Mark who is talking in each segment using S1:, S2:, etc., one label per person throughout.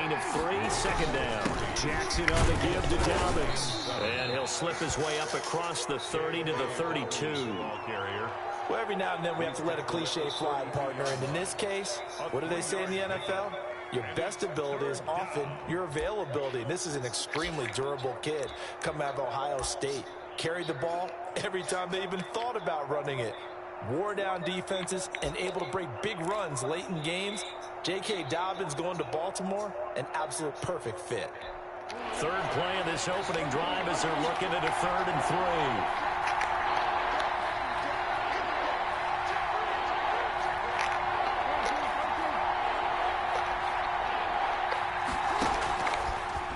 S1: gain of 3, second down. Jackson on the give to Dobbins. And he'll slip his way up across the 30 to the 32.
S2: Well, every now and then we have to let a cliche fly, partner. And in this case, what do they say in the NFL? Your best ability is often your availability. This is an extremely durable kid coming out of Ohio State. Carried the ball every time they even thought about running it. Wore down defenses and able to break big runs late in games. J.K. Dobbins going to Baltimore, an absolute perfect fit.
S1: Third play of this opening drive as they're looking at a 3rd and 3.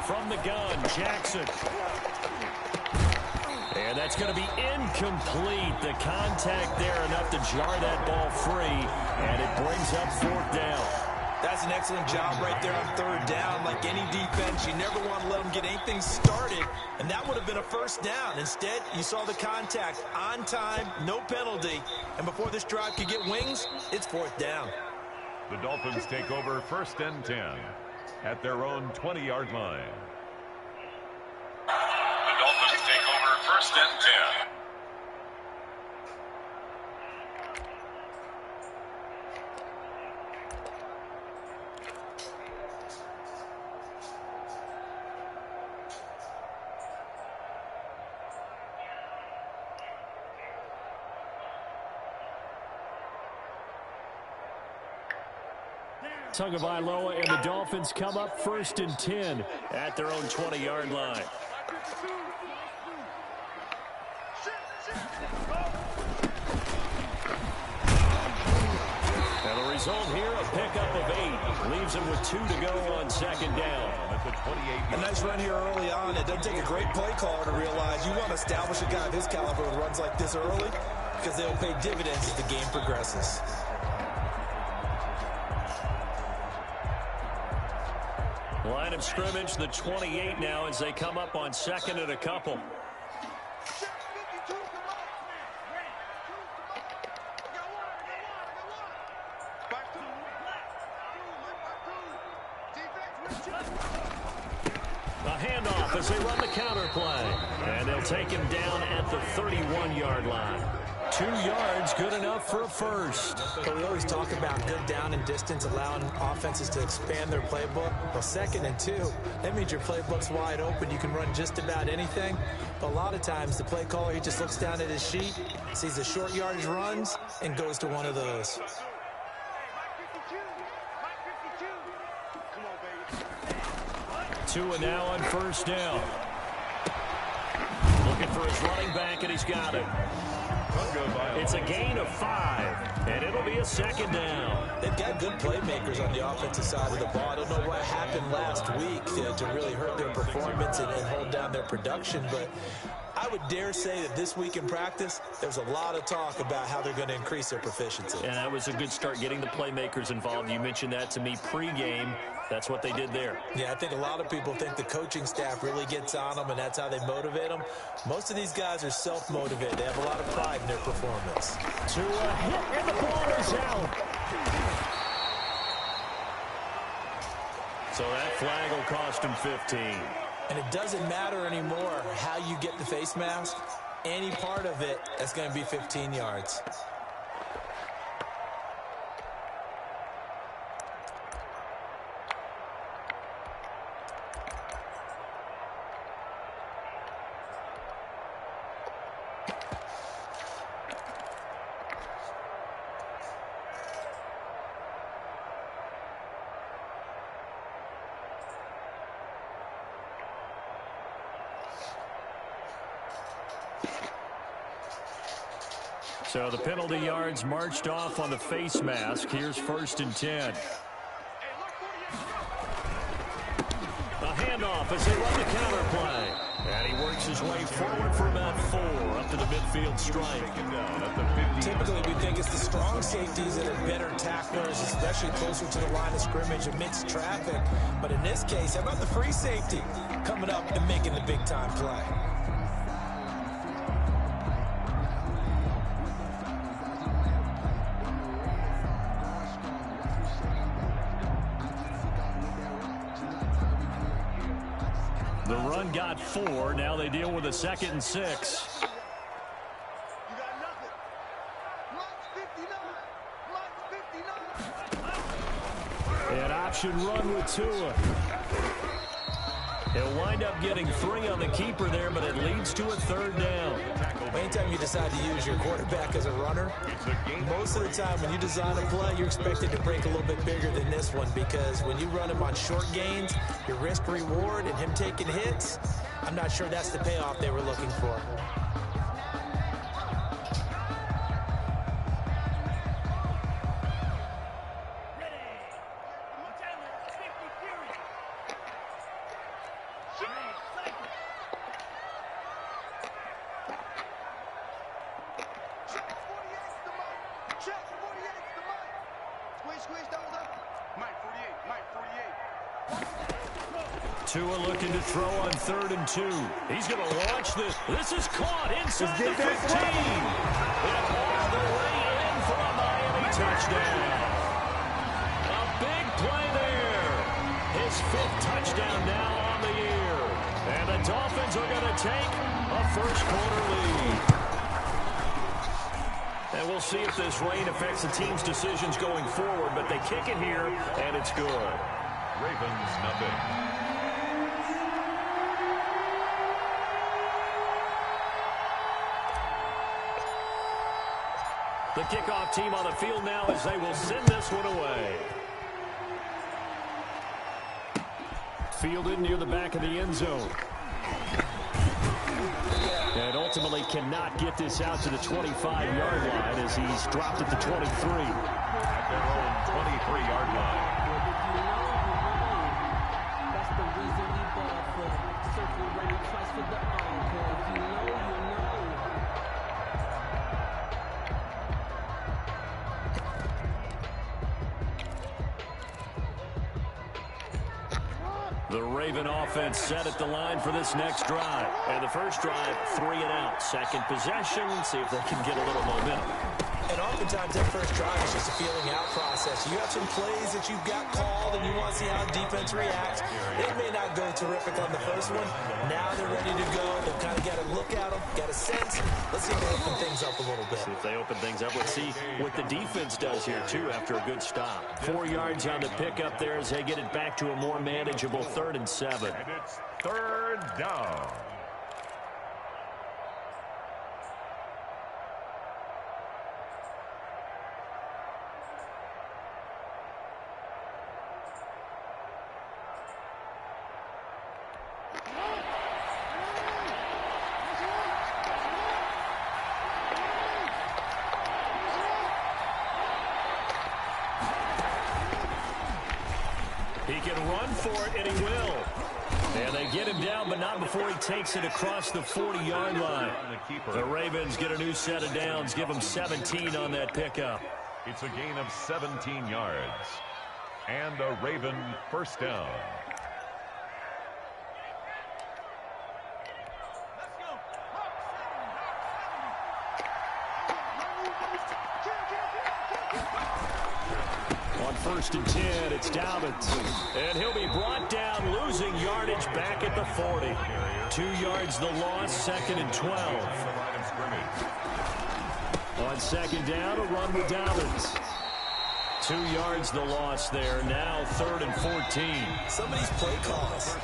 S1: From the gun, Jackson. And that's going to be incomplete. The contact there enough to jar that ball free, and it brings up 4th down.
S2: That's an excellent job right there on 3rd down. Like any defense, you never want to let them get anything started, and that would have been a 1st down. Instead, you saw the contact on time, no penalty, and before this drive could get wings, it's 4th down.
S3: The Dolphins take over 1st and 10 at their own 20-yard line.
S4: The Dolphins take over 1st and 10.
S1: Tagovailoa and the Dolphins come up 1st and 10 at their own 20-yard line. And the result here, a pickup of 8. Leaves him with 2 to go on 2nd down.
S3: At the 28.
S2: A nice run here early on. It doesn't take a great play caller to realize you want to establish a guy of his caliber with runs like this early because they'll pay dividends as the game progresses.
S1: Line of scrimmage, the 28 now as they come up on 2nd and a couple. A handoff as they run the counter play. And they'll take him down at the 31-yard line. 2 yards, good enough for a 1st.
S2: But we always talk about good down and distance, allowing offenses to expand their playbook. Well, 2nd and 2, that means your playbook's wide open. You can run just about anything. But a lot of times, the play caller, he just looks down at his sheet, sees the short yardage runs, and goes to one of those.
S1: Two and now on 1st down. Looking for his running back, and he's got it. It's a gain of 5, and it'll be a 2nd down.
S2: They've got good playmakers on the offensive side of the ball. I don't know what happened last week to really hurt their performance and hold down their production, but I would dare say that this week in practice, there's a lot of talk about how they're going to increase their proficiency.
S1: And that was a good start getting the playmakers involved. You mentioned that to me pregame. That's what they did there.
S2: Yeah, I think a lot of people think the coaching staff really gets on them, and that's how they motivate them. Most of these guys are self-motivated. They have a lot of pride in their performance.
S1: To a hit, and the ball is out. So that flag will cost him 15.
S2: And it doesn't matter anymore how you get the face mask. Any part of it, that's going to be 15 yards.
S1: So the penalty yards marched off on the face mask. Here's 1st and 10. A handoff as they run the counter play. And he works his way forward for about 4 up to the midfield stripe.
S2: Typically, we think it's the strong safeties that are better tacklers, especially closer to the line of scrimmage amidst traffic. But in this case, how about the free safety coming up and making the big-time play?
S1: The run got 4. Now they deal with a 2nd and 6. An option run with Tua. He'll wind up getting 3 on the keeper there, but it leads to a 3rd down.
S2: Anytime you decide to use your quarterback as a runner, most of the time when you design a play, you're expected to break a little bit bigger than this one, because when you run him on short gains, your risk-reward and him taking hits, I'm not sure that's the payoff they were looking for.
S1: Tua looking to throw on 3rd and 2. He's going to launch this. This is caught inside the 15. And all the way in for a Miami touchdown. A big play there. His 5th touchdown now on the year. And the Dolphins are going to take a first-quarter lead. And we'll see if this rain affects the team's decisions going forward, but they kick it here, and it's good.
S3: Ravens nothing.
S1: The kickoff team on the field now as they will send this one away. Fielded near the back of the end zone. And ultimately cannot get this out to the 25-yard line as he's dropped at the 23.
S3: At their own 23-yard line.
S5: That's the reason we bought for circle ready twice for the encore. If you know, you know.
S1: The Raven offense set at the line for this next drive. And the first drive, 3 and out. Second possession, see if they can get a little momentum.
S2: And oftentimes that first drive is just a feeling out process. You have some plays that you've got called and you want to see how defense reacts. It may not go terrific on the first one. Now they're ready to go. They've kind of got to look at them, got a sense. Let's see if they open things up a little bit.
S1: See if they open things up. Let's see what the defense does here, too, after a good stop. 4 yards on the pickup there as they get it back to a more manageable 3rd and 7.
S3: And it's 3rd down.
S1: He can run for it, and he will. And they get him down, but not before he takes it across the 40-yard line. The Ravens get a new set of downs, give them 17 on that pickup.
S3: It's a gain of 17 yards. And a Raven first down.
S1: On 1st and 10, it's Dobbins. And he'll be brought down, losing yardage back at the 40. 2 yards the loss, 2nd and 12. On 2nd down, a run with Dobbins. 2 yards the loss there. Now 3rd and 14.
S2: Some of these play calls,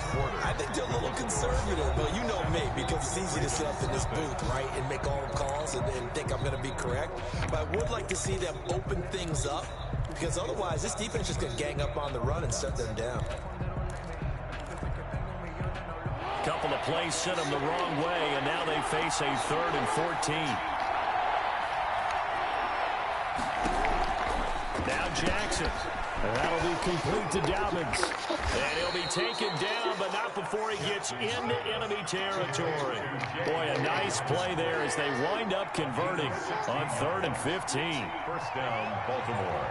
S2: I think they're a little conservative. But you know me, because it's easy to sit up in this booth, right, and make all the calls and think I'm going to be correct. But I would like to see them open things up, because otherwise this defense is going to gang up on the run and shut them down.
S1: Couple of plays sent them the wrong way, and now they face a 3rd and 14. Now Jackson. That'll be complete to Dobbins. And he'll be taken down, but not before he gets into enemy territory. Boy, a nice play there as they wind up converting on 3rd and 15.
S3: First down, Baltimore.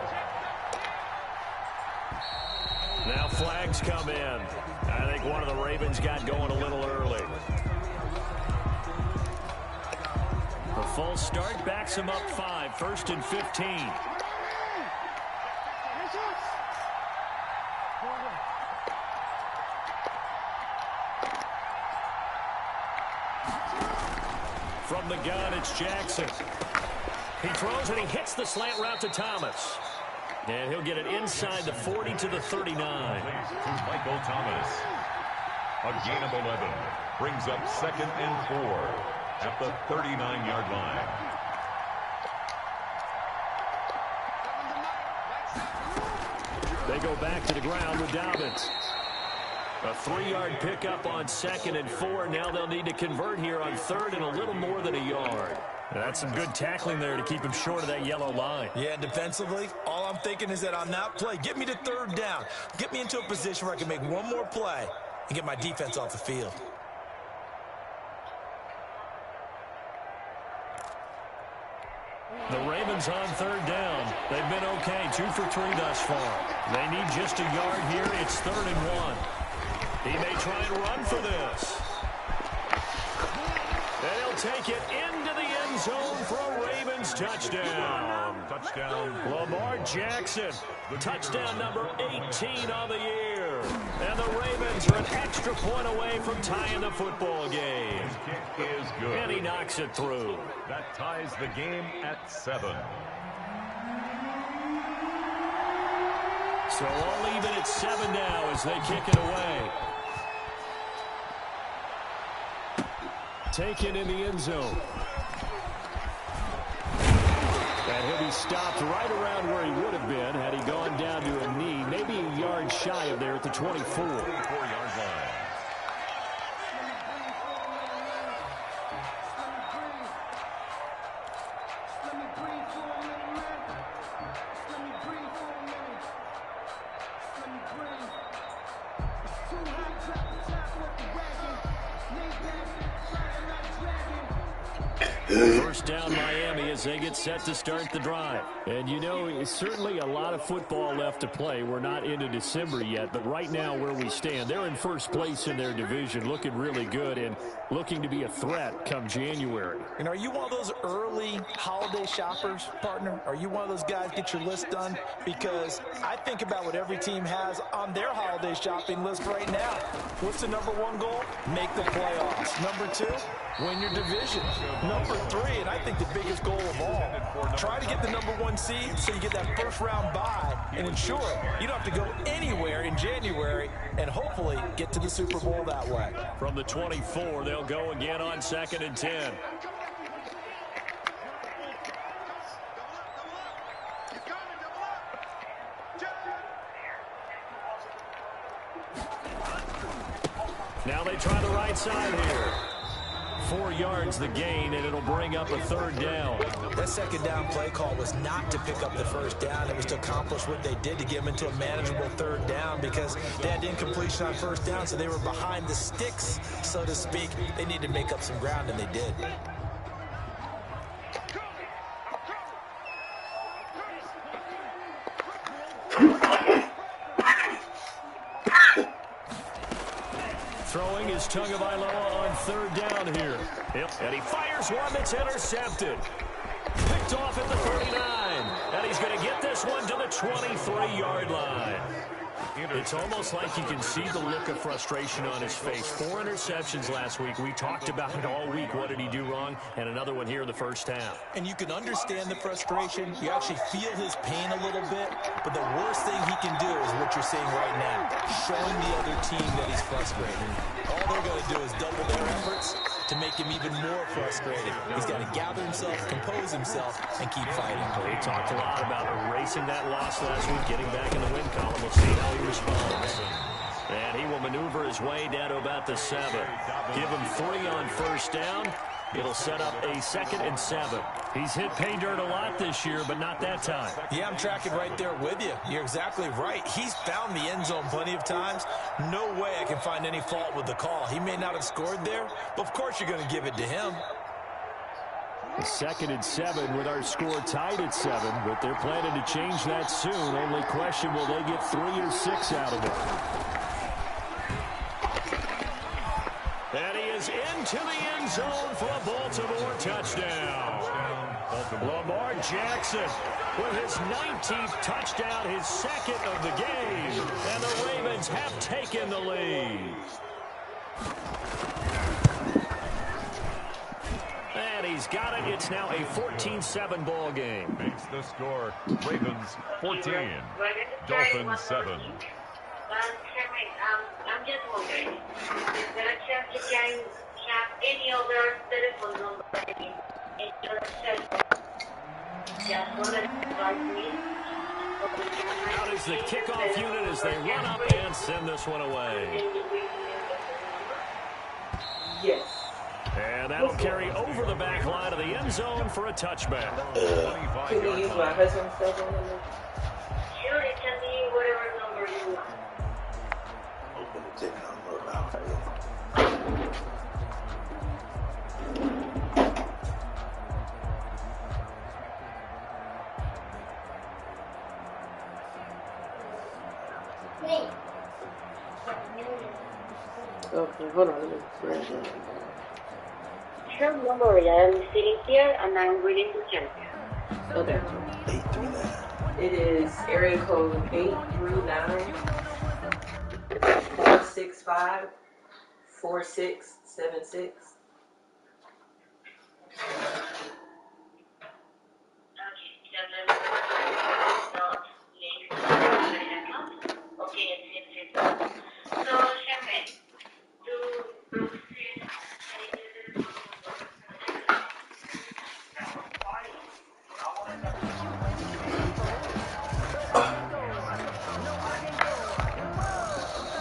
S1: Now flags come in. I think one of the Ravens got going a little early. The full start backs him up 5, 1st and 15. From the gun, it's Jackson. He throws and he hits the slant route to Thomas. And he'll get it inside the 40 to the 39.
S3: To Michael Thomas. A gain of 11. Brings up 2nd and 4 at the 39-yard line.
S1: They go back to the ground with Dobbins. A 3-yard pickup on 2nd and 4. Now they'll need to convert here on 3rd and a little more than a yard. That's some good tackling there to keep him short of that yellow line.
S2: Yeah, defensively, all I'm thinking is that on that play, get me to 3rd down. Get me into a position where I can make one more play and get my defense off the field.
S1: The Ravens on 3rd down. They've been okay, 2 for 3 thus far. They need just a yard here. It's 3rd and 1. He may try and run for this. And he'll take it into the end zone for a Ravens touchdown. Lamar Jackson, touchdown number 18 on the year. And the Ravens are an extra point away from tying the football game.
S3: His kick is good.
S1: And he knocks it through.
S3: That ties the game at 7.
S1: So all even at 7 now as they kick it away. Taken in the end zone. And he'll be stopped right around where he would have been had he gone down to a knee, maybe a yard shy of there at the 24.
S3: 4-yard line.
S1: First down Miami as they get set to start the drive. And you know, it's certainly a lot of football left to play. We're not into December yet, but right now where we stand, they're in first place in their division, looking really good and looking to be a threat come January.
S2: And are you one of those early holiday shoppers, partner? Are you one of those guys get your list done? Because I think about what every team has on their holiday shopping list right now. What's the number 1 goal? Make the playoffs. Number 2, win your division. Number 3, and I think the biggest goal of all, try to get the number 1 seed so you get that first round bye and ensure you don't have to go anywhere in January and hopefully get to the Super Bowl that way.
S1: From the 24, they'll go again on 2nd and 10. Now they try the right side here. 4 yards the gain, and it'll bring up a 3rd down.
S2: That 2nd down play call was not to pick up the 1st down. It was to accomplish what they did to get them into a manageable 3rd down because they had incompletion on 1st down, so they were behind the sticks, so to speak. They needed to make up some ground, and they did.
S1: Throwing is Tagovailoa on 3rd down here. Yep. And he fires one that's intercepted. Picked off at the 39. And he's going to get this one to the 23-yard line. It's almost like you can see the look of frustration on his face. 4 interceptions last week. We talked about it all week. What did he do wrong? And another one here in the first half.
S2: And you can understand the frustration. You actually feel his pain a little bit. But the worst thing he can do is what you're seeing right now, showing the other team that he's frustrated. All they're going to do is double their efforts to make him even more frustrated. He's got to gather himself, compose himself, and keep fighting.
S1: He talked a lot about erasing that loss last week, getting back in the win column. We'll see how he responds. And he will maneuver his way down to about the 7. Give him 3 on 1st down. It'll set up a 2nd and 7. He's hit pay dirt a lot this year, but not that time.
S2: Yeah, I'm tracking right there with you. You're exactly right. He's found the end zone plenty of times. No way I can find any fault with the call. He may not have scored there, but of course you're going to give it to him.
S1: 2nd and 7 with our score tied at 7, but they're planning to change that soon. Only question, will they get 3 or 6 out of it? And he is into the end zone for a Baltimore touchdown. Lamar Jackson with his 19th touchdown, his 2nd of the game. And the Ravens have taken the lead. And he's got it. It's now a 14-7 ball game.
S3: Makes the score. Ravens 14, Dolphins 7.
S6: I'm just wondering, is there a chance you can have any other telephone number in your cell phone? Just want to advise me.
S1: Out is the kickoff unit as they run up and send this one away.
S5: Yes.
S1: And that'll carry over the back line of the end zone for a touchback.
S5: Can we use my husband's cell phone number?
S6: Sure, it can be whatever number you want.
S5: Okay, hold on. Let me scratch it.
S6: Sure, don't worry. I am sitting here and I'm willing to check.
S5: Okay. It is area code 839-465-4676.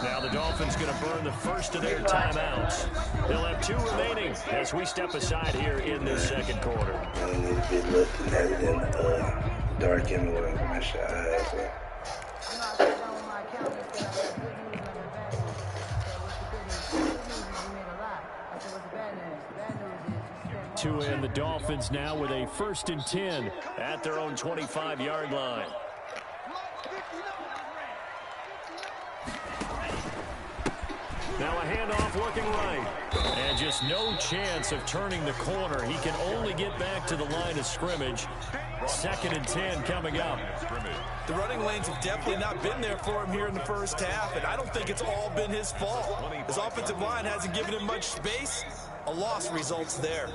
S1: Now the Dolphins going to burn the first of their timeouts. They'll have 2 remaining as we step aside here in this second quarter.
S7: I need to be looking at it in the dark anyway. My eyes.
S1: 2 in. The Dolphins now with a 1st and 10 at their own 25-yard line. Now a handoff looking right. And just no chance of turning the corner. He can only get back to the line of scrimmage. 2nd and 10 coming up.
S2: The running lanes have definitely not been there for him here in the first half, and I don't think it's all been his fault. His offensive line hasn't given him much space. A loss results there.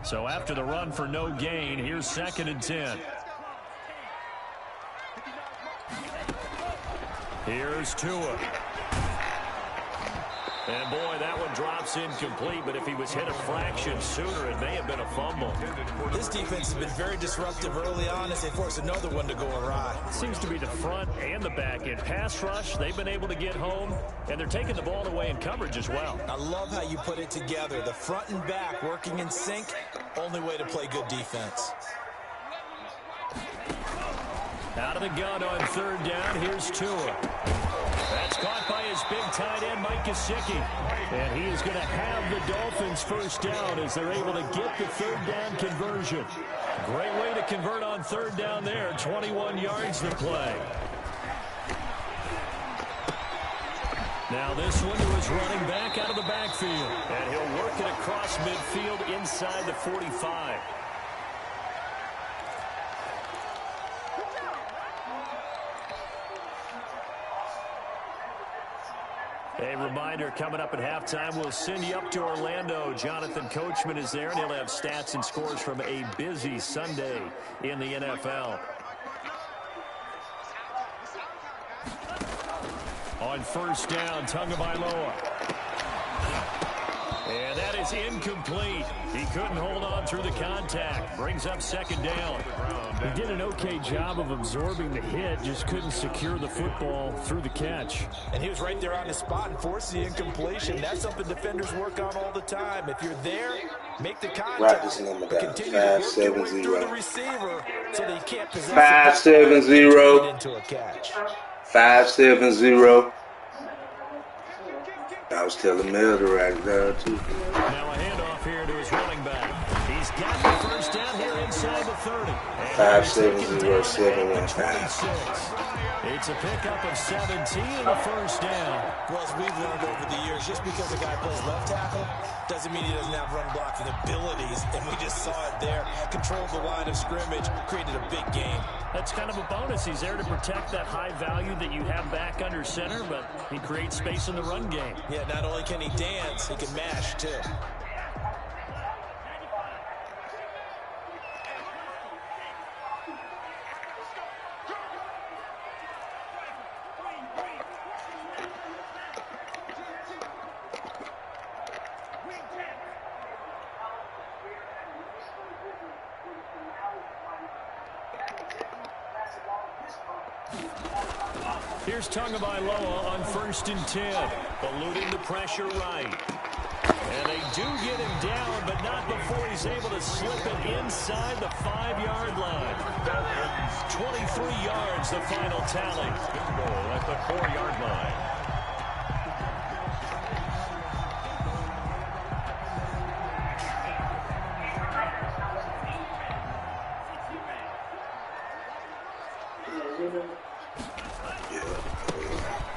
S1: So after the run for no gain, here's 2nd and 10. Here's Tua. And boy, that one drops incomplete, but if he was hit a fraction sooner, it may have been a fumble.
S2: This defense has been very disruptive early on as they force another one to go awry.
S1: It seems to be the front and the back end. Pass rush, they've been able to get home, and they're taking the ball away in coverage as well.
S2: I love how you put it together. The front and back working in sync, only way to play good defense.
S1: Out of the gun on 3rd down, here's Tua. That's caught by his big tight end, Mike Gesicki. And he is going to have the Dolphins 1st down as they're able to get the 3rd down conversion. Great way to convert on 3rd down there. 21 yards to play. Now this one to his running back out of the backfield. And he'll work it across midfield inside the 45. A reminder, coming up at halftime, we'll send you up to Orlando. Jonathan Coachman is there, and he'll have stats and scores from a busy Sunday in the NFL. On 1st down, Tagovailoa. And that is incomplete. He couldn't hold on through the contact. Brings up 2nd down. He did an okay job of absorbing the hit, just couldn't secure the football through the catch.
S2: And he was right there on the spot and forced the incompletion. That's something defenders work on all the time. If you're there, make the contact. Continue to work your way through the receiver so that he can't possess
S7: 5-7-0
S2: into a catch.
S7: 5-7-0. I was telling Mel to write it down too.
S1: Now a handoff here to his running back. He He's got the first down here inside the 30.
S7: 5-7-0-7-1-5.
S1: It's a pickup of 17 and a first down.
S2: Well, as we've learned over the years, just because a guy plays left tackle doesn't mean he doesn't have run blocking abilities, and we just saw it there. Controlled the line of scrimmage, created a big game.
S1: That's kind of a bonus. He's there to protect that high value that you have back under center, but he creates space in the run game.
S2: Yeah, not only can he dance, he can mash, too.
S1: Here's Tagovailoa on 1st and 10. Eluding the pressure right. And they do get him down, but not before he's able to slip it inside the 5-yard line. 23 yards, the final tally.
S3: Goal at the 4-yard line.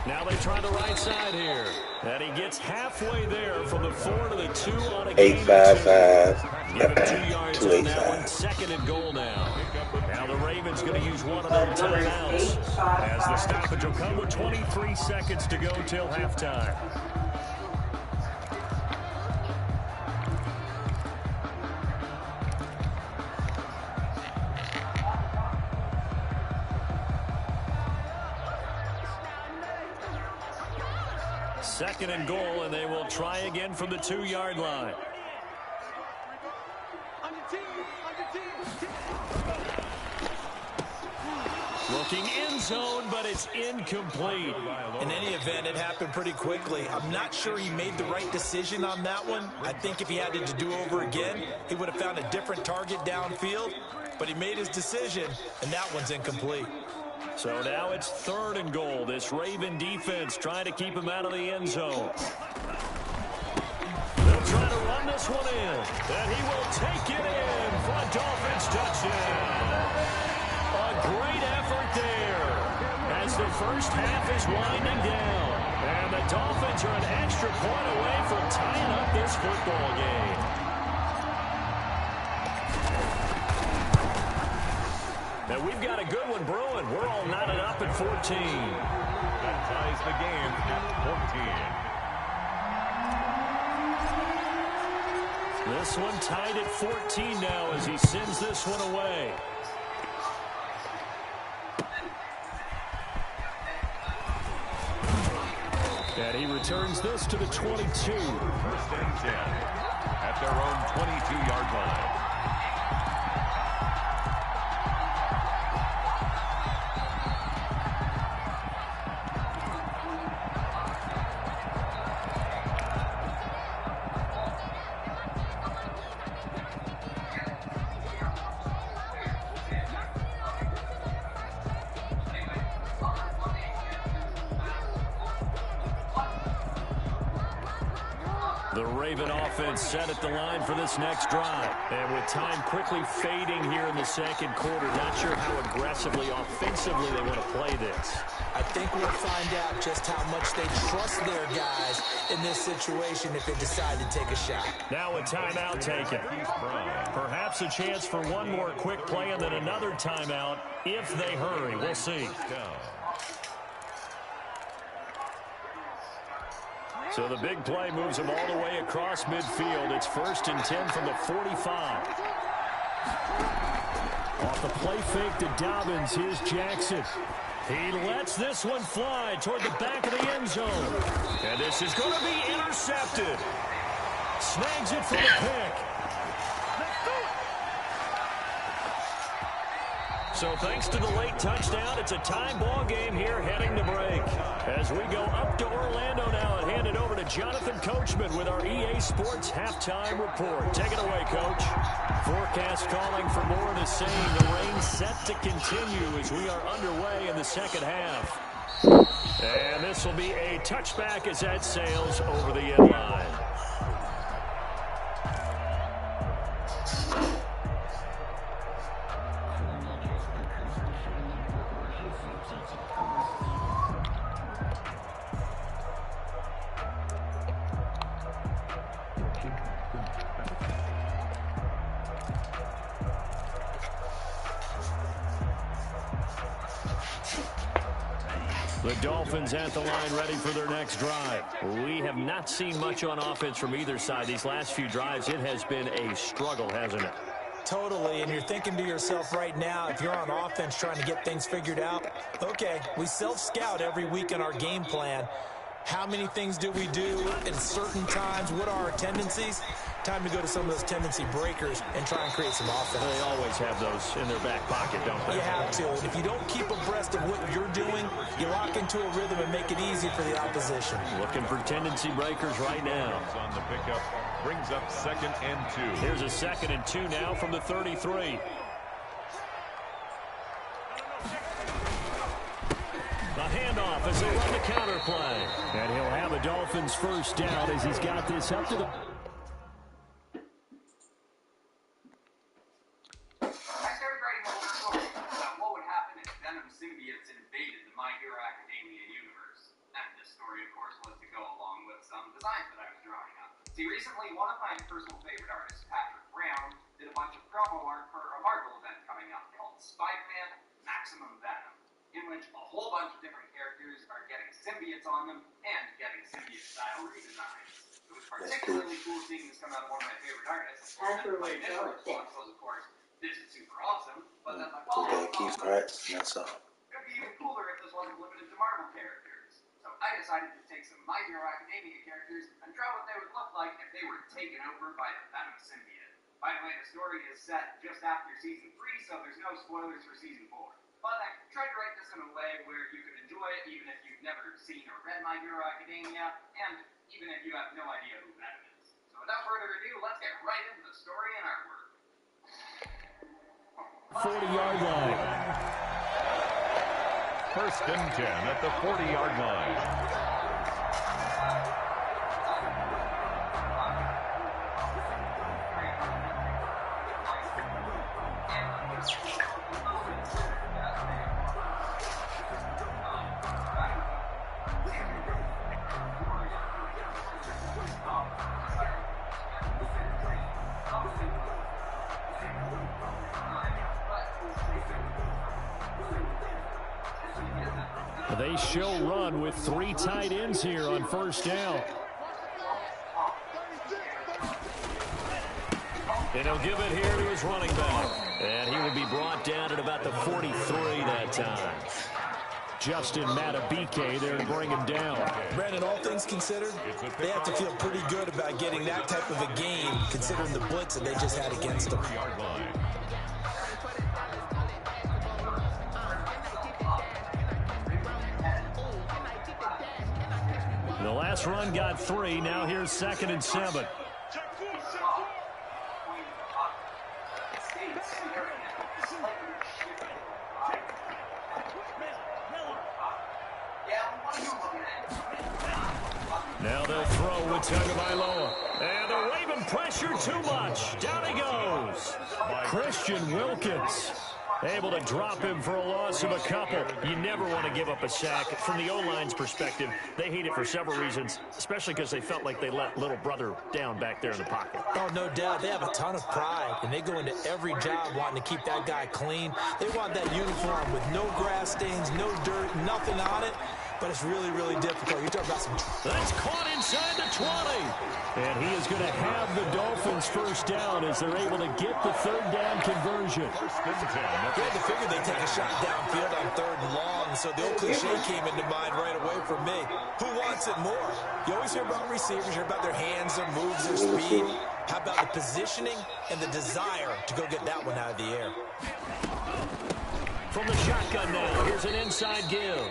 S1: Now they try the right side here. And he gets halfway there from the 4 to the 2 on a
S7: 8-5-5.
S1: Give him 2 yards on that one. 2nd and goal now. Now the Ravens going to use one of their timeouts, as the stoppage will come with 23 seconds to go till halftime. Second and goal, and they will try again from the 2-yard line. Looking end zone, but it's incomplete.
S2: In any event, it happened pretty quickly. I'm not sure he made the right decision on that one. I think if he had it to do over again, he would have found a different target downfield. But he made his decision, and that one's incomplete.
S1: So now it's 3rd and goal. This Raven defense trying to keep him out of the end zone. They'll try to run this one in, and he will take it in for a Dolphins touchdown. A great effort there as the first half is winding down. And the Dolphins are an extra point away from tying up this football game. And we've got a good one brewing. We're all knotted up at 14.
S3: That ties the game at 14.
S1: This one tied at 14 now as he sends this one away. And he returns this to the 22.
S3: 1st and 10 at their own 22-yard line.
S1: The Raven offense set at the line for this next drive. And with time quickly fading here in the 2nd quarter, not sure how aggressively, offensively they want to play this.
S2: I think we'll find out just how much they trust their guys in this situation if they decide to take a shot.
S1: Now a timeout taken. Perhaps a chance for one more quick play and then another timeout if they hurry. We'll see. So the big play moves them all the way across midfield. It's 1st and 10 from the 45. Off the play fake to Dobbins. Here's Jackson. He lets this one fly toward the back of the end zone. And this is going to be intercepted. Snags it for the pick. So thanks to the late touchdown, it's a tie ball game here heading to break. As we go up to Orlando now and hand it over to Jonathan Coachman with our EA Sports halftime report. Take it away, Coach. Forecast calling for more of the same. The rain set to continue as we are underway in the 2nd half. And this will be a touchback as that sails over the end line. The Dolphins at the line ready for their next drive. We have not seen much on offense from either side. These last few drives, it has been a struggle, hasn't it?
S2: Totally, and you're thinking to yourself right now, if you're on offense trying to get things figured out, okay, we self-scout every week in our game plan. How many things do we do at certain times? What are our tendencies? Time to go to some of those tendency breakers and try and create some offense.
S1: They always have those in their back pocket, don't they?
S2: You have to. And if you don't keep abreast of what you're doing, you lock into a rhythm and make it easy for the opposition.
S1: Looking for tendency breakers right now.
S3: On the pickup, brings up 2nd and 2.
S1: Here's a 2nd and 2 now from the 33. A handoff as they run the counter play. And he'll have a Dolphins first down as he's got this up to the...
S8: See, recently, one of my personal favorite artists, Patrick Brown, did a bunch of promo art for a Marvel event coming up called Spider-Man Maximum Venom, in which a whole bunch of different characters are getting symbiotes on them and getting symbiote-style redesigns. It was particularly cool seeing this come out of one of my favorite artists. And my initial response was, of course, this is super awesome, but then my follow-up
S7: Keith Pratt, that's all.
S8: It would be even cooler if this wasn't limited to Marvel characters. So I decided to take some My Hero Academia characters and draw what they would look like if they were taken over by the Venom symbiote. By the way, the story is set just after Season 3, so there's no spoilers for Season 4. But I tried to write this in a way where you can enjoy it even if you've never seen or read My Hero Academia, and even if you have no idea who Venom is. So without further ado, let's get right into the story and artwork.
S1: 40-yard line.
S3: 1st and 10 at the 40-yard line.
S1: They show run with 3 tight ends here on 1st down. And he'll give it here to his running back. And he will be brought down at about the 43 that time. Justin Matabike there to bring him down.
S2: Brandon, all things considered, they have to feel pretty good about getting that type of a game, considering the blitz that they just had against them.
S1: The last run got 3. Now here's 2nd and 7. Now they'll throw with Tagovailoa. And they're waving pressure too much. Down he goes. Christian Wilkins able to drop him for a loss of a couple. You never want to give up a sack. From the O-line's perspective, they hate it for several reasons, especially because they felt like they let little brother down back there in the pocket.
S2: Oh, no doubt. They have a ton of pride, and they go into every job wanting to keep that guy clean. They want that uniform with no grass stains, no dirt, nothing on it. But it's really, really difficult. You're talking about some...
S1: That's caught inside the 20. And he is going to have the Dolphins first down as they're able to get the 3rd down conversion.
S2: You had to figure they'd take a shot downfield on 3rd and long, so the old cliche came into mind right away for me. Who wants it more? You always hear about receivers, you hear about their hands, their moves, their speed. How about the positioning and the desire to go get that one out of the air?
S1: From the shotgun now, here's an inside give.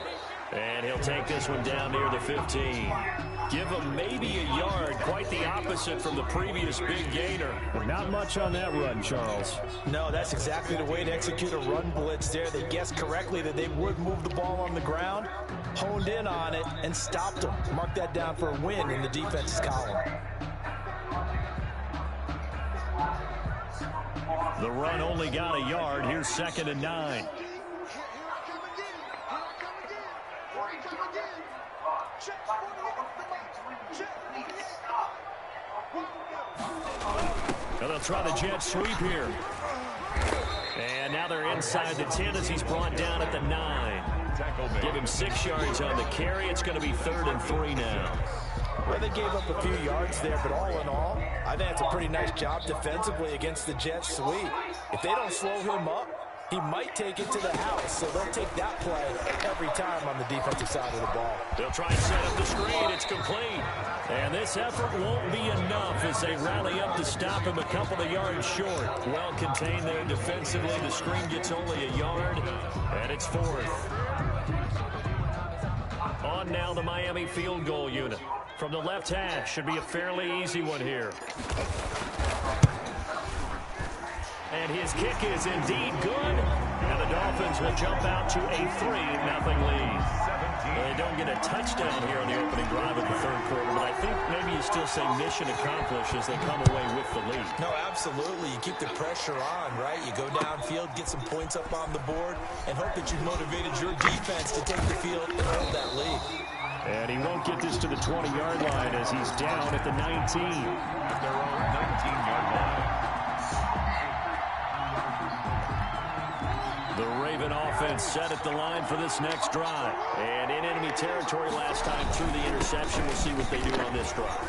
S1: And he'll take this one down near the 15. Give him maybe a yard, quite the opposite from the previous big gainer.
S9: Not much on that run, Charles.
S2: No, that's exactly the way to execute a run blitz there. They guessed correctly that they would move the ball on the ground, honed in on it, and stopped them. Mark that down for a win in the defense's column.
S1: The run only got a yard. Here's 2nd and 9. Now they'll try the jet sweep here. And now they're inside the 10 as he's brought down at the 9. Give him 6 yards on the carry. It's going to be 3rd and 3 now.
S2: Well, they gave up a few yards there, but all in all, I think that's a pretty nice job defensively against the Jets sweep. If they don't slow him up, he might take it to the house, so they'll take that play every time on the defensive side of the ball.
S1: They'll try and set up the screen. It's complete. And this effort won't be enough as they rally up to stop him a couple of yards short. Well contained there defensively. The screen gets only a yard, and it's 4th. On now the Miami field goal unit. From the left hash, should be a fairly easy one here. And his kick is indeed good. And the Dolphins will jump out to a 3-0 lead. They don't get a touchdown here on the opening drive of the 3rd quarter, but I think maybe you still say mission accomplished as they come away with the lead.
S2: No, absolutely. You keep the pressure on, right? You go downfield, get some points up on the board, and hope that you've motivated your defense to take the field and hold that lead.
S1: And he won't get this to the 20-yard line as he's down at the 19.
S3: At their own 19-yard line.
S1: The Raven offense set at the line for this next drive. And in enemy territory last time through the interception. We'll see what they do on this drive.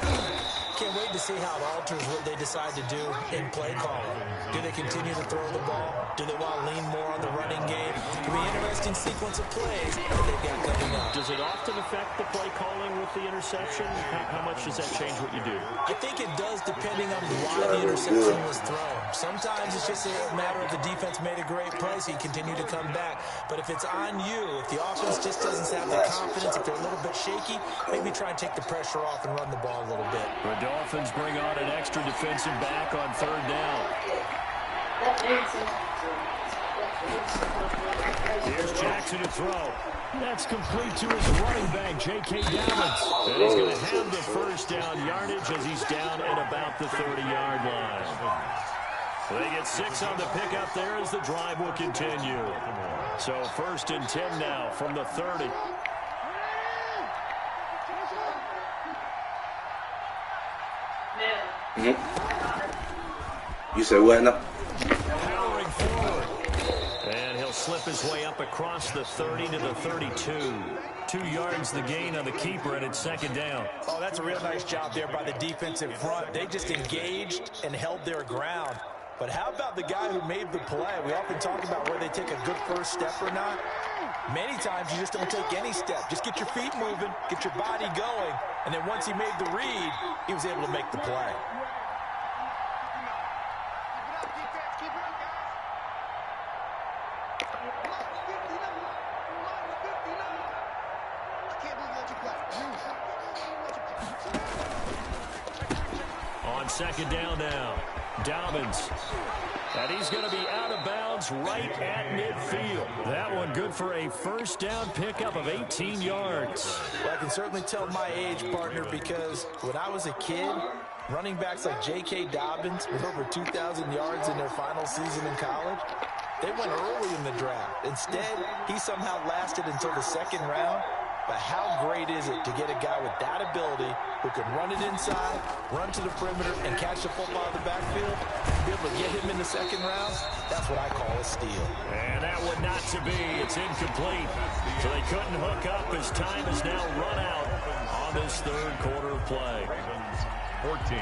S2: Can't wait to see how it alters what they decide to do in play calling. Do they continue to throw the ball? Do they want to lean more on the running game? It could be an interesting sequence of plays that they've got coming up.
S1: Does it often affect the play calling with the interception? How much does that change what you do?
S2: I think it does depending on why the interception was thrown. Sometimes it's just a matter of the defense made a great play, so you continue to come back. But if it's on you, if the offense just doesn't have the confidence, if they're a little bit shaky, maybe try and take the pressure off and run the ball a little bit.
S1: The Dolphins bring on an extra defensive back on 3rd down. Here's Jackson to throw. That's complete to his running back, J.K. Dobbins. And he's going to have the 1st down yardage as he's down at about the 30-yard line. They get 6 on the pickup there as the drive will continue. So 1st and 10 now from the 30.
S7: You said what now?
S1: Powering forward. And he'll slip his way up across the 30 to the 32. 2 yards the gain on the keeper, and it's 2nd down.
S2: Oh, that's a real nice job there by the defensive front. They just engaged and held their ground. But how about the guy who made the play? We often talk about where they take a good first step or not. Many times you just don't take any step. Just get your feet moving, get your body going, and then once he made the read, he was able to make the play.
S1: On 2nd down now, Dobbins. And he's going to be out of bounds right at midfield. That one good for a 1st down pickup of 18 yards.
S2: Well, I can certainly tell my age, partner, because when I was a kid, running backs like J.K. Dobbins with over 2,000 yards in their final season in college, they went early in the draft. Instead, he somehow lasted until the 2nd round. But how great is it to get a guy with that ability who can run it inside, run to the perimeter, and catch the football in the backfield? Be able to get him in the 2nd round, that's what I call a steal.
S1: And that one not to be. It's incomplete. So they couldn't hook up as time is now run out on this 3rd quarter of play.
S3: 14.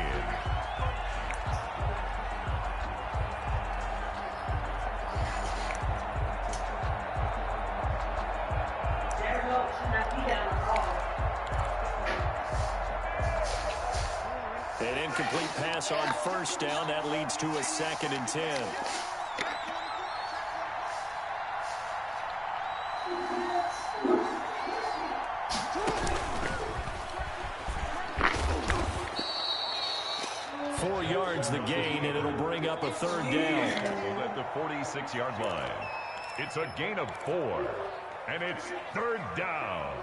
S1: An incomplete pass on 1st down. That leads to a 2nd and 10. Four yards the gain, and it'll bring up a 3rd down.
S3: At the 46-yard line. It's a gain of 4, and it's 3rd down.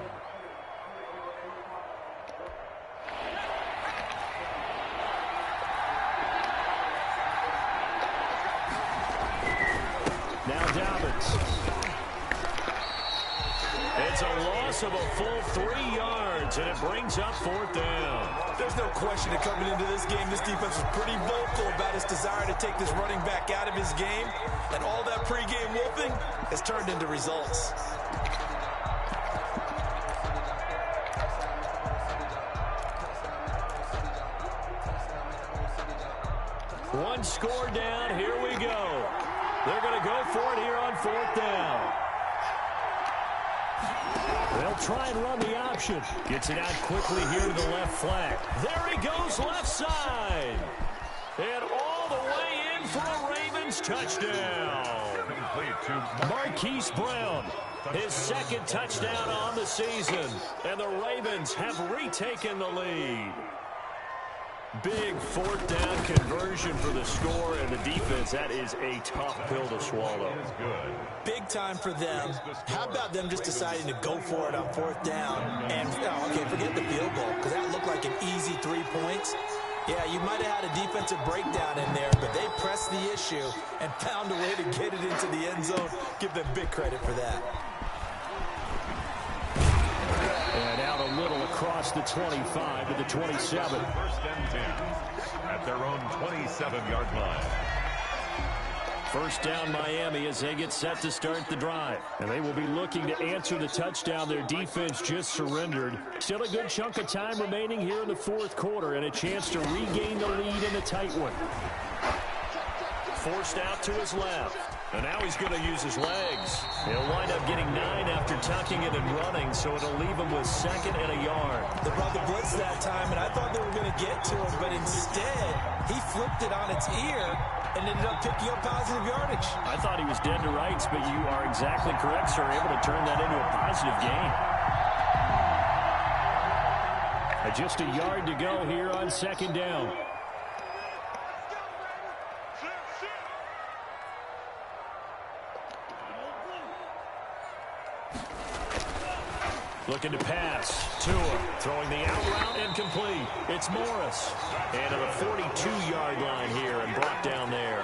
S1: Now Dobbins. It's a loss of a full 3 yards, and it brings up 4th down.
S2: There's no question that coming into this game, this defense was pretty vocal about its desire to take this running back out of his game, and all that pregame wolfing has turned into results.
S1: One score down. Here we go. They're going to go for it here on 4th down. They'll try and run the option. Gets it out quickly here to the left flank. There he goes, left side. And all the way in for a Ravens touchdown. Marquise Brown, his 2nd touchdown on the season. And the Ravens have retaken the lead. Big 4th down conversion for the score, and the defense, that is a tough pill to swallow.
S2: Big time for them. How about them just deciding to go for it on 4th down? And, okay, forget the field goal, because that looked like an easy 3 points. Yeah, you might have had a defensive breakdown in there, but they pressed the issue and found a way to get it into the end zone. Give them big credit for that.
S1: And out a little across the 25 to the 27.
S3: 1st and 10 at their own 27-yard line.
S1: 1st down Miami as they get set to start the drive. And they will be looking to answer the touchdown their defense just surrendered. Still a good chunk of time remaining here in the 4th quarter and a chance to regain the lead in the tight one. Forced out to his left. And now he's going to use his legs. He'll wind up getting 9 after tucking it and running, so it'll leave him with 2nd and a yard.
S2: They brought the blitz that time, and I thought they were going to get to him, but instead, he flipped it on its ear and ended up picking up positive yardage.
S1: I thought he was dead to rights, but you are exactly correct, sir. Able to turn that into a positive gain. Just a yard to go here on 2nd down. Looking to pass. Tua throwing the out route incomplete. It's Morris. And at a 42-yard line here and brought down there.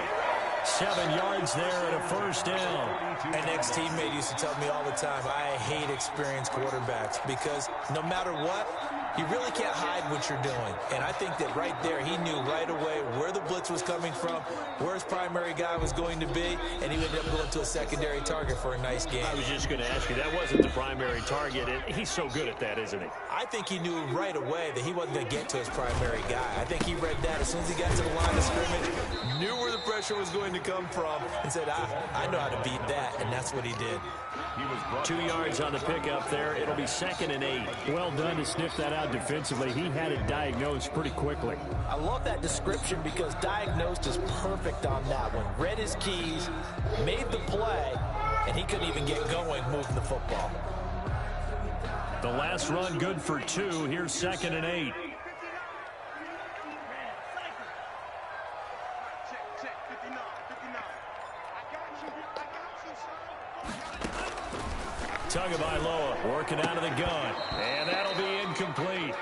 S1: 7 yards there and a 1st down.
S2: An ex-teammate used to tell me all the time, I hate experienced quarterbacks because no matter what, you really can't hide what you're doing. And I think that right there, he knew right away where the blitz was coming from, where his primary guy was going to be, and he ended up going to a secondary target for a nice game.
S1: I was just going to ask you, that wasn't the primary target, and he's so good at that, isn't he?
S2: I think he knew right away that he wasn't going to get to his primary guy. I think he read that as soon as he got to the line of scrimmage, knew where the pressure was going to come from, and said, I know how to beat that, and that's what he did.
S1: 2 yards on the pickup there. It'll be 2nd and 8. Well done to sniff that out defensively. He had it diagnosed pretty quickly.
S2: I love that description because diagnosed is perfect on that one. Read his keys, made the play, and he couldn't even get going moving the football.
S1: The last run good for 2. Here's 2nd and 8. Tagovailoa working out of the gun. And that'll be incomplete.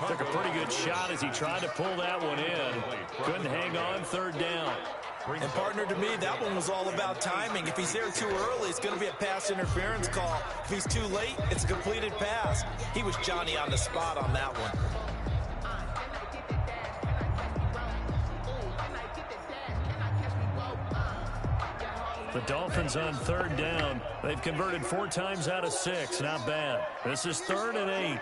S1: Took a pretty good shot as he tried to pull that one in. Couldn't hang on 3rd down.
S2: And partner, to me, that one was all about timing. If he's there too early, it's going to be a pass interference call. If he's too late, it's a completed pass. He was Johnny on the spot on that one.
S1: The Dolphins on 3rd down. They've converted 4 times out of 6. Not bad. This is 3rd and 8.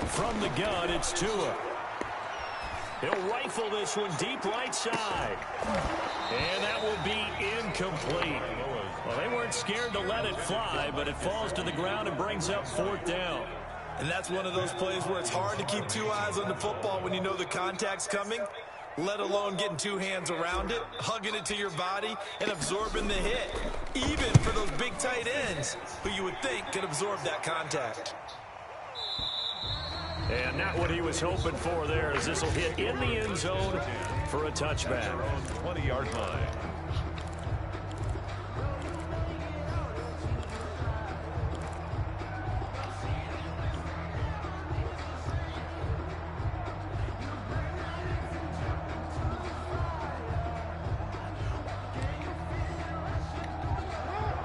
S1: From the gun, it's Tua. He'll rifle this one deep right side. And that will be incomplete. Well, they weren't scared to let it fly, but it falls to the ground and brings up 4th down.
S2: And that's one of those plays where it's hard to keep 2 eyes on the football when you know the contact's coming, let alone getting 2 hands around it, hugging it to your body, and absorbing the hit, even for those big tight ends who you would think could absorb that contact.
S1: And not what he was hoping for there, as this will hit in the end zone for a touchback.
S3: 20-yard line.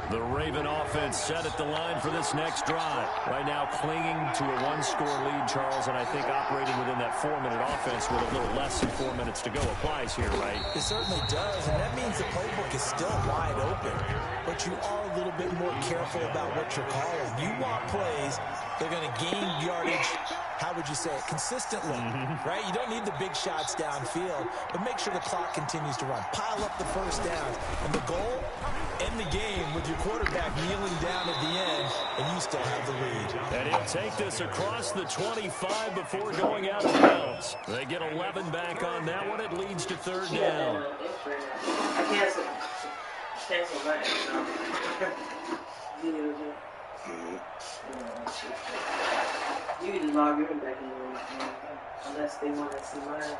S1: The Raven offense set at the line for this next drive. Right now clinging to a 1-score lead, Charles, and I think operating within that 4-minute offense with a little less than 4 minutes to go applies here, right?
S2: It certainly does, and that means the playbook is still wide open. But you are little bit more careful about what you're calling. You want plays, they're going to gain yardage, how would you say it, consistently, right? You don't need the big shots downfield, but make sure the clock continues to run. Pile up the first downs. And the goal, end the game with your quarterback kneeling down at the end, and you still have the lead.
S1: And he'll take this across the 25 before going out of bounds. They get 11 back on that one. It leads to third down.
S5: Cancel that. You can log your back in unless they want to see mine.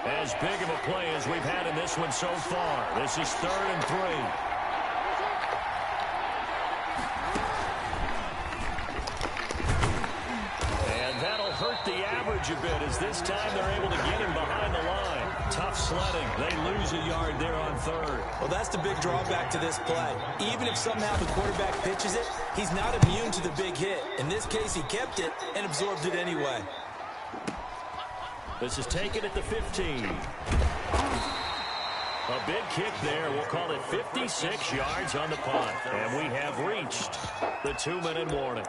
S1: As big of a play as we've had in this one so far. This is 3rd and 3. The average a bit as this time they're able to get him behind the line. Tough sledding. They lose a yard there on 3rd.
S2: Well, that's the big drawback to this play. Even if somehow the quarterback pitches it, he's not immune to the big hit. In this case, he kept it and absorbed it anyway.
S1: This is taken at the 15. A big kick there. We'll call it 56 yards on the punt. And we have reached the 2-minute warning.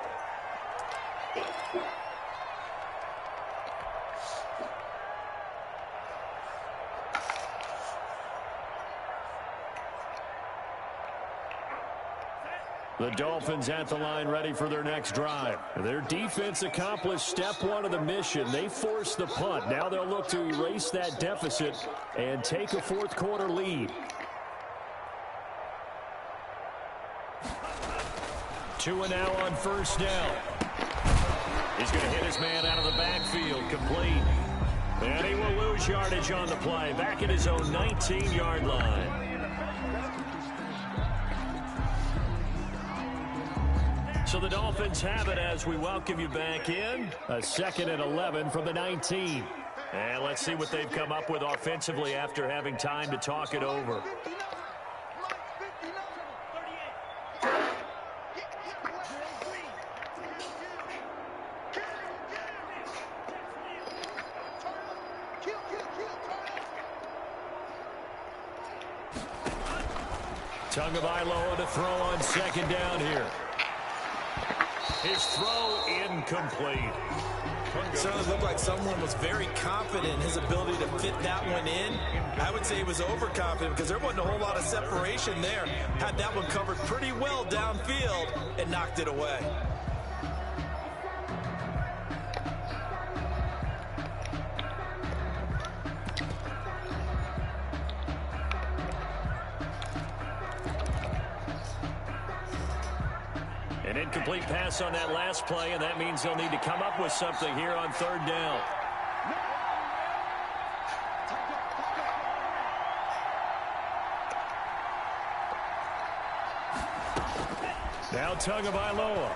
S1: The Dolphins at the line ready for their next drive. Their defense accomplished step 1 of the mission. They forced the punt. Now they'll look to erase that deficit and take a 4th quarter lead. 2 and now on first down. He's going to hit his man out of the backfield. Complete. And he will lose yardage on the play. Back at his own 19-yard line. So the Dolphins have it as we welcome you back in. A 2nd and 11 from the 19. And let's see what they've come up with offensively after having time to talk it over. Tagovailoa to throw on 2nd down here. His throw incomplete.
S2: It certainly looked like someone was very confident in his ability to fit that one in. I would say he was overconfident because there wasn't a whole lot of separation there. Had that one covered pretty well downfield and knocked it away.
S1: An incomplete pass on that last play, and that means they'll need to come up with something here on 3rd down. Now Tagovailoa.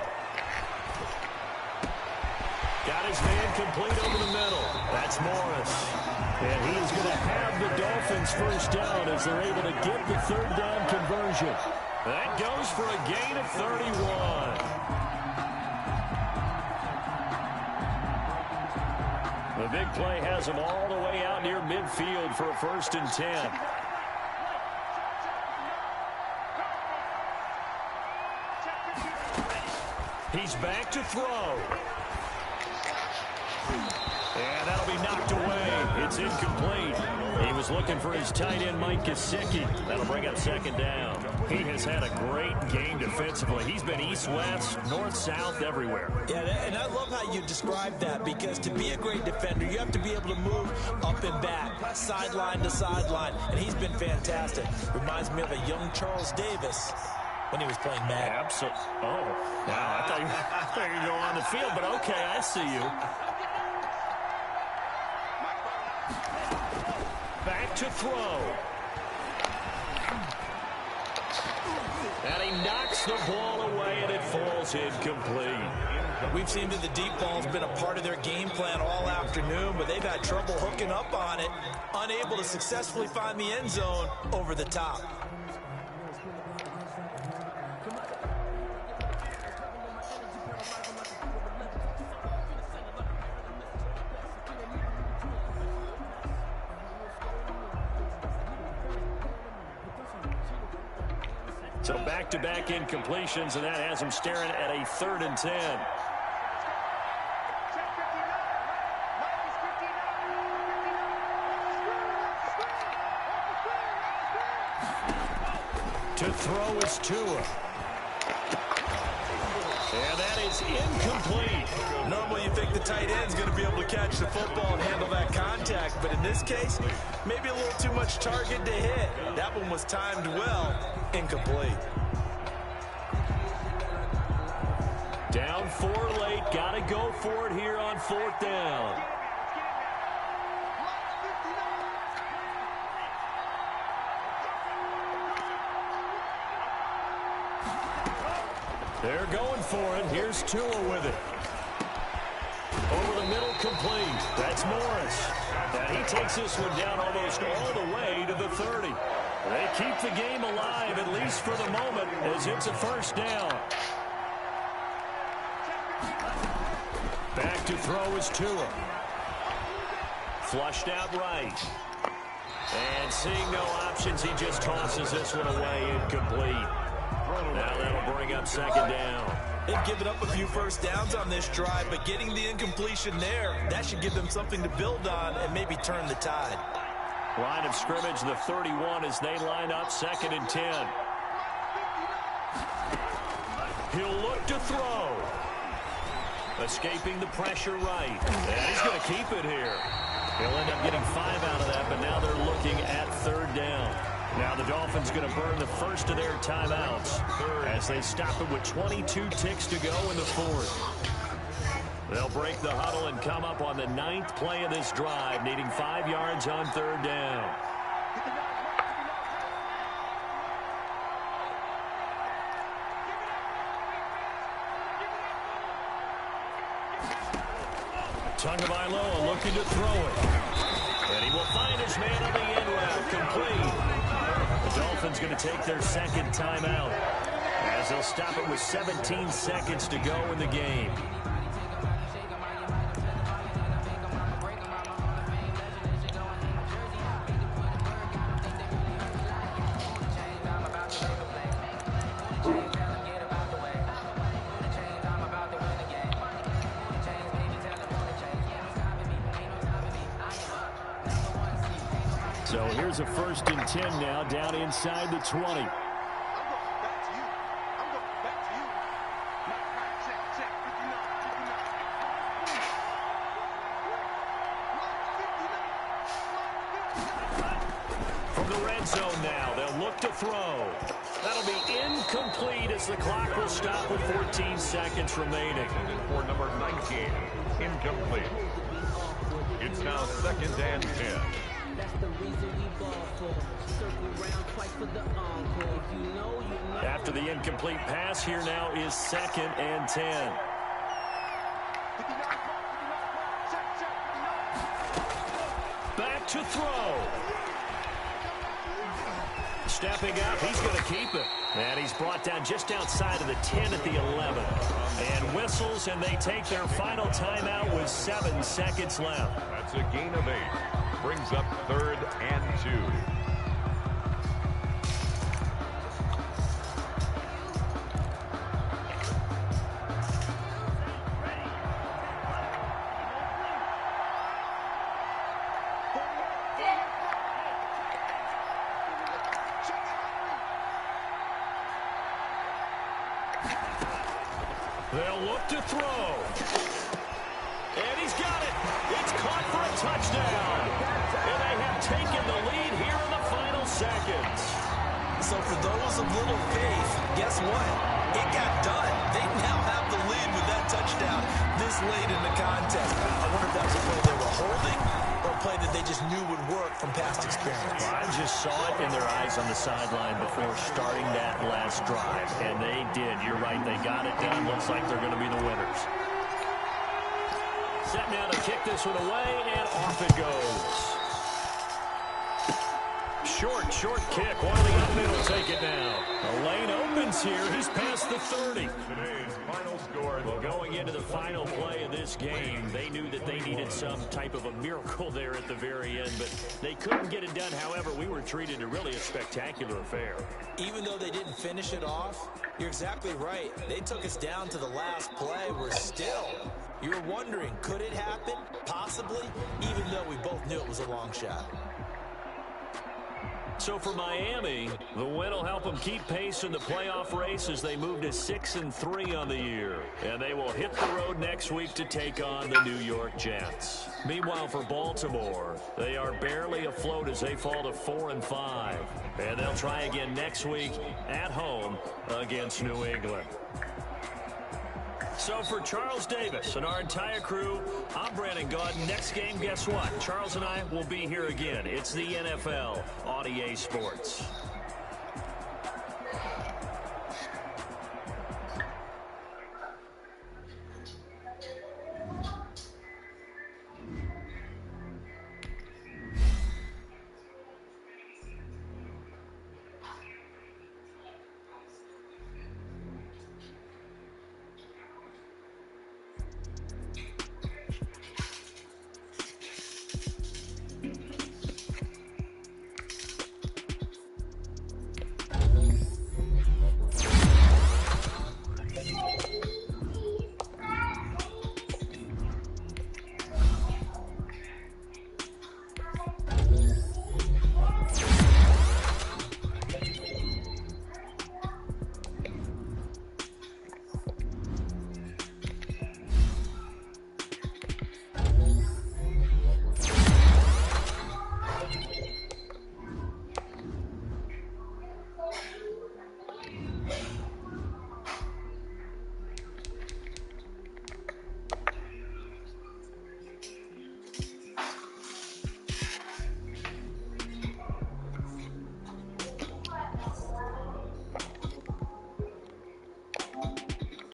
S1: Got his man complete over the middle. That's Morris. And he is going to have the Dolphins first down as they're able to get the 3rd down conversion. That goes for a gain of 31. The big play has him all the way out near midfield for a 1st and 10. He's back to throw. And that'll be knocked away. It's incomplete. He was looking for his tight end, Mike Gesicki. That'll bring up 2nd down. He has had a great game defensively. He's been east-west, north-south, everywhere.
S2: Yeah, and I love how you described that, because to be a great defender, you have to be able to move up and back, sideline to sideline, and he's been fantastic. Reminds me of a young Charles Davis when he was playing Madden.
S1: Absolutely. Oh, wow. I thought you were going to go on the field, but okay, I see you. Back to throw. And he knocks the ball away, and it falls incomplete.
S2: We've seen that the deep ball's been a part of their game plan all afternoon, but they've had trouble hooking up on it, unable to successfully find the end zone over the top.
S1: So back-to-back incompletions, and that has him staring at a 3rd and 10. To throw is Tua. And that is incomplete.
S2: Normally you think the tight end's going to be able to catch the football and handle that contact, but in this case, maybe a little too much target to hit. That one was timed well. Incomplete.
S1: Down 4 late. Got to go for it here on 4th down. They're going for it. Here's Tua with it. Over the middle, complete. That's Morris. And he takes this one down almost all the way to the 30. They keep the game alive, at least for the moment, as it's a 1st down. Back to throw is Tua. Flushed out right. And seeing no options, he just tosses this one away, incomplete. Now that'll bring up 2nd down.
S2: They've given up a few 1st downs on this drive, but getting the incompletion there, that should give them something to build on and maybe turn the tide.
S1: Line of scrimmage, the 31 as they line up, 2nd and 10. He'll look to throw. Escaping the pressure right. And he's going to keep it here. He'll end up getting 5 out of that, but now they're looking at 3rd down. Now the Dolphins going to burn the first of their timeouts as they stop it with 22 ticks to go in the 4th. They'll break the huddle and come up on the 9th play of this drive, needing 5 yards on 3rd down. Tagovailoa looking to throw it. And he will find his man on the end route, complete. The Dolphins going to take their 2nd timeout as they'll stop it with 17 seconds to go in the game. So here's a 1st and 10 now, down inside the 20. From the red zone now, they'll look to throw. That'll be incomplete as the clock will stop with 14 seconds remaining.
S3: For number 19, incomplete. It's now 2nd and 10.
S5: That's the reason we ball for. Circle round twice for the encore. If you know, you know.
S1: After the incomplete pass, here now is 2nd and 10. Back to throw. Stepping up, he's going to keep it. And he's brought down just outside of the 10 at the 11. And whistles, and they take their final timeout with 7 seconds left.
S3: That's a gain of 8. Brings up 3rd and 2.
S1: They'll look to throw. And he's got it. It's caught for a touchdown. And they have taken the lead here in the final seconds.
S2: So for those of little faith, guess what? It got done. They now have the lead with that touchdown this late in the contest. I wonder if that was a play they were holding or a play that they just knew would work from past experience.
S1: I just saw it in their eyes on the sideline before starting that last drive. And they did. You're right. They got it done. Looks like they're going to be the winners. Set now to kick this one away, and off it goes. short kick. One of the up mid will take it now. The lane opens here. He's past the 30.
S3: Today's final score.
S1: Well, going into the final play of this game, they knew that they needed some type of a miracle there at the very end, but they couldn't get it done. However, we were treated to really a spectacular affair.
S2: Even though they didn't finish it off, you're exactly right. They took us down to the last play. We're still. You're wondering, could it happen? Possibly, even though we both knew it was a long shot.
S1: So for Miami, the win will help them keep pace in the playoff race as they move to 6-3 on the year. And they will hit the road next week to take on the New York Jets. Meanwhile, for Baltimore, they are barely afloat as they fall to 4-5. And they'll try again next week at home against New England. So for Charles Davis and our entire crew, I'm Brandon Gaudin. Next game, guess what? Charles and I will be here again. It's the NFL on EA Sports.